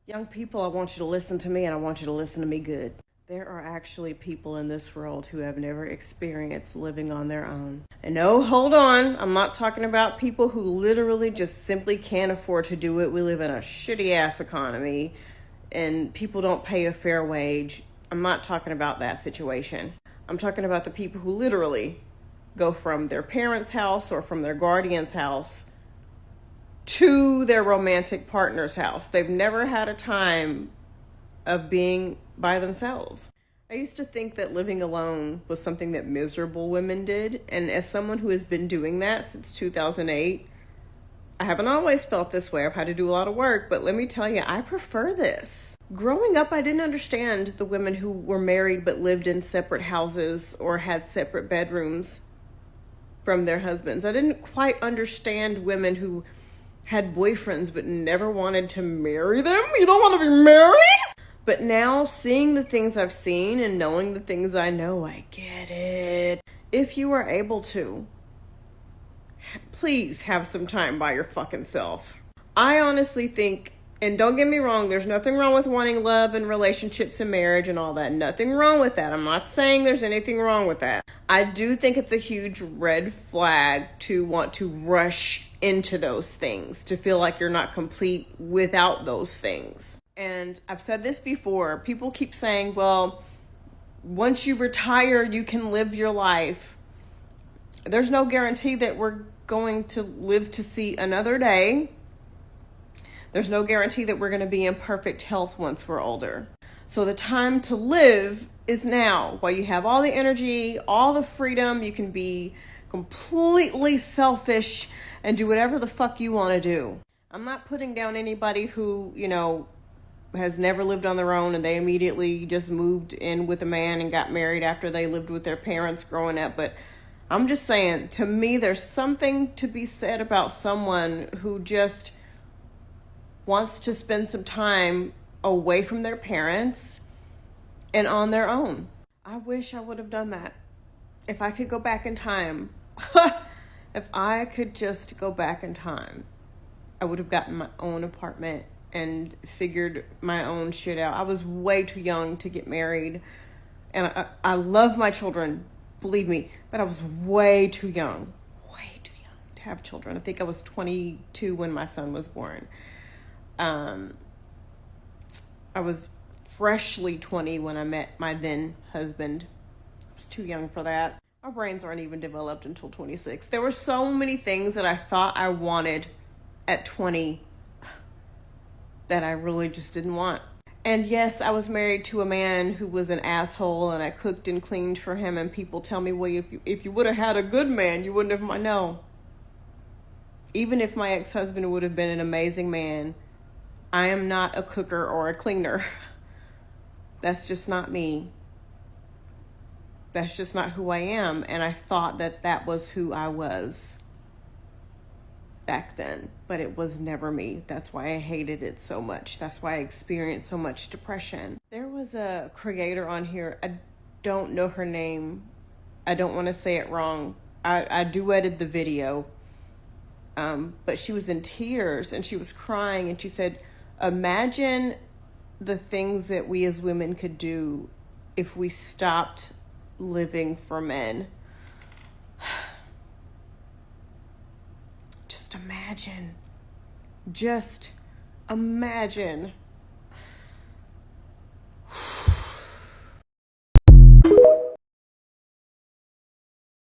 Young people, I want you to listen to me and I want you to listen to me good. There are actually people in this world who have never experienced living on their own. And no, hold on, I'm not talking about people who literally just simply can't afford to do it. We live in a shitty ass economy and people don't pay a fair wage. I'm not talking about that situation. I'm talking about the people who literally go from their parents' house or from their guardian's house to their romantic partner's house. They've never had a time of being by themselves. I used to think that living alone was something that miserable women did, and as someone who has been doing that since 2008, I haven't always felt this way. I've had to do a lot of work, but let me tell you, I prefer this. Growing up, I didn't understand the women who were married but lived in separate houses or had separate bedrooms from their husbands. I didn't quite understand women who had boyfriends but never wanted to marry them. You don't want to be married? But now, seeing the things I've seen and knowing the things I know, I get it. If you are able to, please have some time by your fucking self. I honestly think, and don't get me wrong, there's nothing wrong with wanting love and relationships and marriage and all that. Nothing wrong with that. I'm not saying there's anything wrong with that. I do think it's a huge red flag to want to rush into those things, to feel like you're not complete without those things. And I've said this before. People keep saying, well, once you retire, you can live your life. There's no guarantee that we're going to live to see another day. There's no guarantee that we're going to be in perfect health once we're older. So the time to live is now, while you have all the energy, all the freedom. You can be completely selfish and do whatever the fuck you want to do. I'm not putting down anybody who, has never lived on their own and they immediately just moved in with a man and got married after they lived with their parents growing up. But I'm just saying, to me, there's something to be said about someone who just wants to spend some time away from their parents and on their own. I wish I would have done that. If I could go back in time, if I could just go back in time, I would have gotten my own apartment and figured my own shit out. I was way too young to get married. And I love my children, believe me, but I was way too young to have children. I think I was 22 when my son was born. I was freshly 20 when I met my then husband. I was too young for that. Our brains aren't even developed until 26. There were so many things that I thought I wanted at 20 that I really just didn't want. And yes, I was married to a man who was an asshole, and I cooked and cleaned for him, and people tell me, well, if you would have had a good man, you wouldn't have. No. Even if my ex-husband would have been an amazing man, I am not a cooker or a cleaner. That's just not me. That's just not who I am. And I thought that that was who I was back then, but it was never me. That's why I hated it so much. That's why I experienced so much depression. There was a creator on here. I don't know her name. I don't want to say it wrong. I duetted the video. But she was in tears and she was crying and she said, imagine the things that we as women could do if we stopped living for men. Just imagine